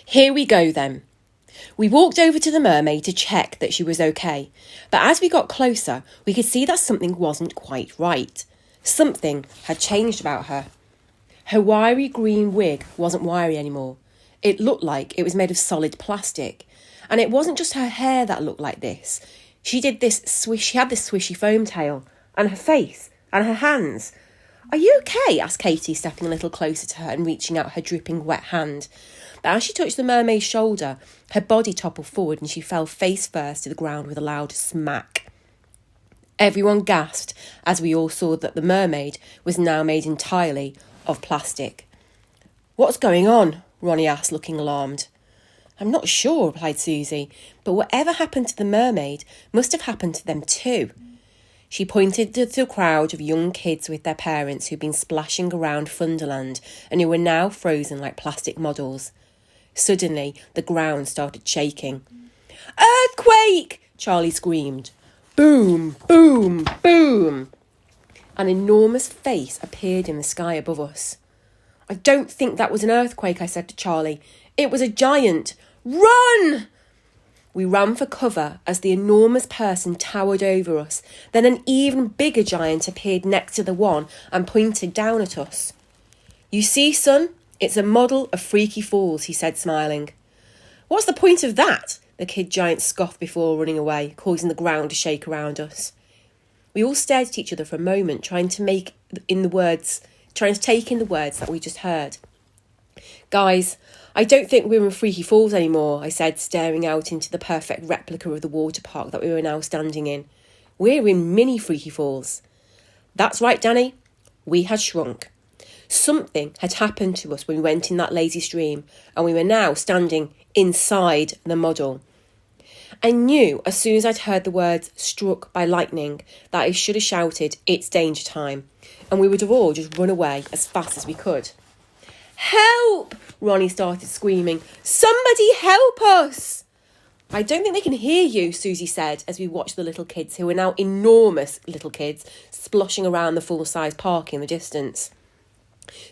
Here we go then. We walked over to the mermaid to check that she was okay, but as we got closer, we could see that something wasn't quite right. Something had changed about her. Her wiry green wig wasn't wiry anymore. It looked like it was made of solid plastic. And it wasn't just her hair that looked like this. She had this swishy foam tail, and her face, and her hands. "Are you okay?" asked Katie, stepping a little closer to her and reaching out her dripping wet hand. But as she touched the mermaid's shoulder, her body toppled forward and she fell face first to the ground with a loud smack. Everyone gasped as we all saw that the mermaid was now made entirely of plastic. "What's going on?" Ronnie asked, looking alarmed. "I'm not sure," replied Susie, "but whatever happened to the mermaid must have happened to them too." She pointed to the crowd of young kids with their parents who'd been splashing around Funderland and who were now frozen like plastic models. Suddenly, the ground started shaking. "Earthquake!" Charlie screamed. Boom, boom, boom. An enormous face appeared in the sky above us. "I don't think that was an earthquake," I said to Charlie. "It was a giant. Run!" We ran for cover as the enormous person towered over us. Then an even bigger giant appeared next to the one and pointed down at us. "You see, son, it's a model of Freaky Falls," he said, smiling. "What's the point of that?" the kid giant scoffed before running away, causing the ground to shake around us. We all stared at each other for a moment, trying to take in the words that we just heard. "Guys, I don't think we're in Freaky Falls anymore," I said, staring out into the perfect replica of the water park that we were now standing in. "We're in mini Freaky Falls." That's right, Danny. We had shrunk. Something had happened to us when we went in that lazy stream, and we were now standing inside the model. I knew as soon as I'd heard the words "struck by lightning" that I should have shouted, "It's danger time," and we would have all just run away as fast as we could. "Help!" Ronnie started screaming. "Somebody help us!" "I don't think they can hear you," Susie said, as we watched the little kids, who were now enormous little kids, sploshing around the full-size park in the distance.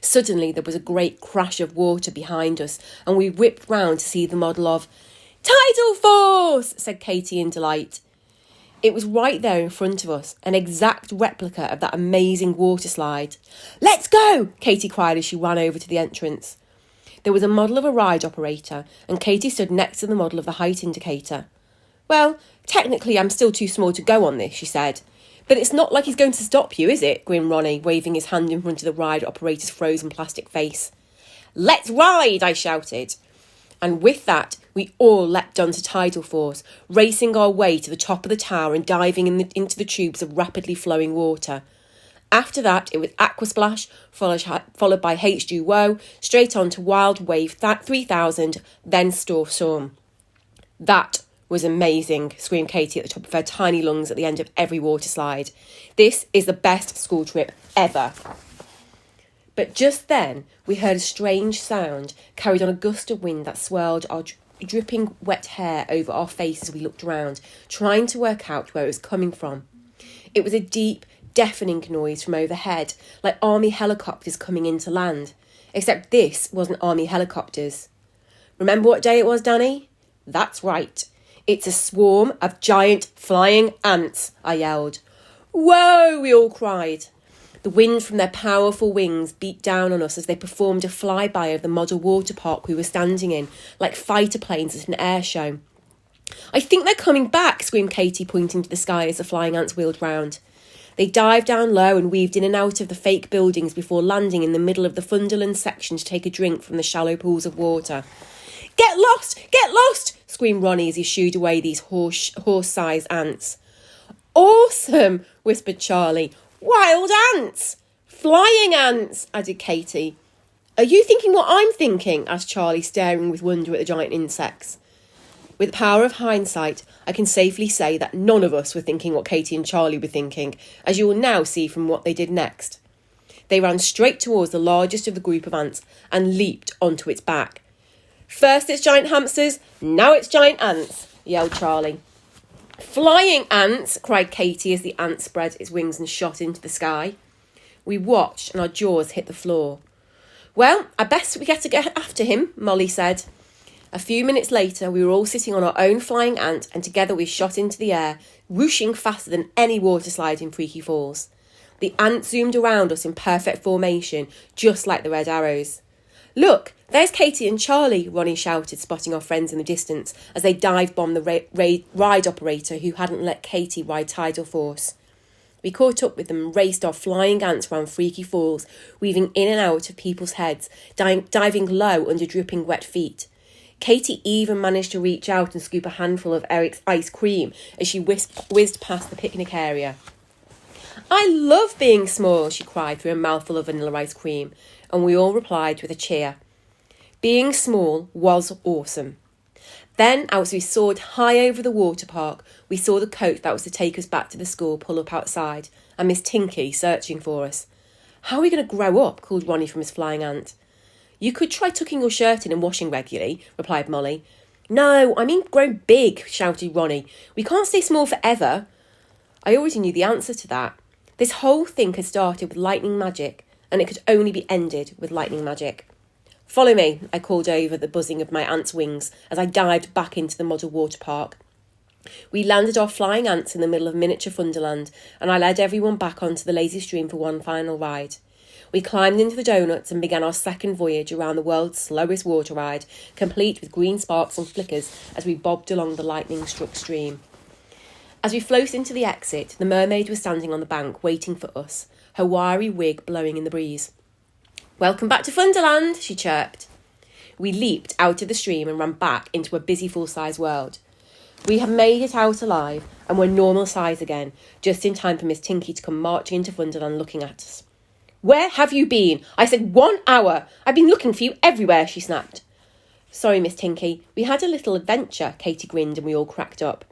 Suddenly there was a great crash of water behind us, and we whipped round to see the model of "Tidal Force!" said Katie in delight. It was right there in front of us, an exact replica of that amazing water slide. "Let's go!" Katie cried as she ran over to the entrance. There was a model of a ride operator, and Katie stood next to the model of the height indicator. "Well, technically I'm still too small to go on this," she said. "But it's not like he's going to stop you, is it?" grinned Ronnie, waving his hand in front of the ride operator's frozen plastic face. "Let's ride!" I shouted. And with that, we all leapt onto Tidal Force, racing our way to the top of the tower and diving into the tubes of rapidly flowing water. After that, it was Aquasplash, followed by H2O, straight on to Wild Wave 3000, then Storm. "That was amazing," screamed Katie at the top of her tiny lungs at the end of every water slide. "This is the best school trip ever." But just then, we heard a strange sound carried on a gust of wind that swirled our dripping wet hair over our faces as we looked around, trying to work out where it was coming from. It was a deep, deafening noise from overhead, like army helicopters coming into land. Except this wasn't army helicopters. "Remember what day it was, Danny?" "That's right. It's a swarm of giant flying ants," I yelled. "Whoa!" we all cried. The wind from their powerful wings beat down on us as they performed a flyby of the model water park we were standing in, like fighter planes at an air show. "I think they're coming back," screamed Katie, pointing to the sky as the flying ants wheeled round. They dived down low and weaved in and out of the fake buildings before landing in the middle of the Funderland section to take a drink from the shallow pools of water. "Get lost! Get lost!" screamed Ronnie as he shooed away these horse-sized ants. "Awesome!" whispered Charlie. "Wild ants!" "Flying ants!" added Katie. "Are you thinking what I'm thinking?" asked Charlie, staring with wonder at the giant insects. With the power of hindsight, I can safely say that none of us were thinking what Katie and Charlie were thinking, as you will now see from what they did next. They ran straight towards the largest of the group of ants and leaped onto its back. "First it's giant hamsters, now it's giant ants," yelled Charlie. "Flying ants!" cried Katie as the ant spread its wings and shot into the sky. We watched and our jaws hit the floor. "Well, I best we get after him," Molly said. A few minutes later, we were all sitting on our own flying ant, and together we shot into the air, whooshing faster than any water slide in Freaky Falls. The ant zoomed around us in perfect formation, just like the red arrows. "Look, there's Katie and Charlie," Ronnie shouted, spotting our friends in the distance as they dive-bombed the ride operator who hadn't let Katie ride Tidal Force. We caught up with them and raced our flying ants round Freaky Falls, weaving in and out of people's heads, diving low under dripping wet feet. Katie even managed to reach out and scoop a handful of Eric's ice cream as she whizzed past the picnic area. "I love being small," she cried through a mouthful of vanilla ice cream, and we all replied with a cheer. Being small was awesome. Then, as we soared high over the water park, we saw the coach that was to take us back to the school pull up outside, and Miss Tinky searching for us. "How are we going to grow up?" called Ronnie from his flying ant. "You could try tucking your shirt in and washing regularly," replied Molly. "No, I mean grow big," shouted Ronnie. "We can't stay small forever." I already knew the answer to that. This whole thing had started with lightning magic, and it could only be ended with lightning magic. "Follow me," I called over the buzzing of my ant's wings as I dived back into the model water park. We landed our flying ants in the middle of miniature Funderland, and I led everyone back onto the lazy stream for one final ride. We climbed into the donuts and began our second voyage around the world's slowest water ride, complete with green sparks and flickers as we bobbed along the lightning-struck stream. As we floated into the exit, the mermaid was standing on the bank waiting for us, her wiry wig blowing in the breeze. "Welcome back to Funderland," she chirped. We leaped out of the stream and ran back into a busy full-size world. We had made it out alive and were normal size again, just in time for Miss Tinky to come marching into Funderland looking at us. "Where have you been? I said 1 hour. I've been looking for you everywhere," she snapped. "Sorry, Miss Tinky. We had a little adventure," Katie grinned and we all cracked up.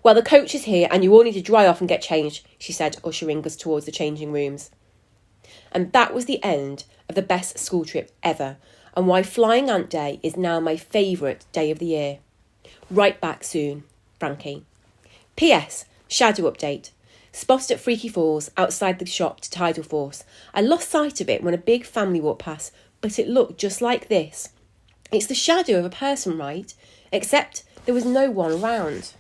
"Well, the coach is here and you all need to dry off and get changed," she said, ushering us towards the changing rooms. And that was the end of the best school trip ever, and why Flying Ant Day is now my favourite day of the year. Right back soon, Frankie. P.S. Shadow update. Spotted at Freaky Falls, outside the shop to Tidal Force. I lost sight of it when a big family walked past, but it looked just like this. It's the shadow of a person, right? Except there was no one around.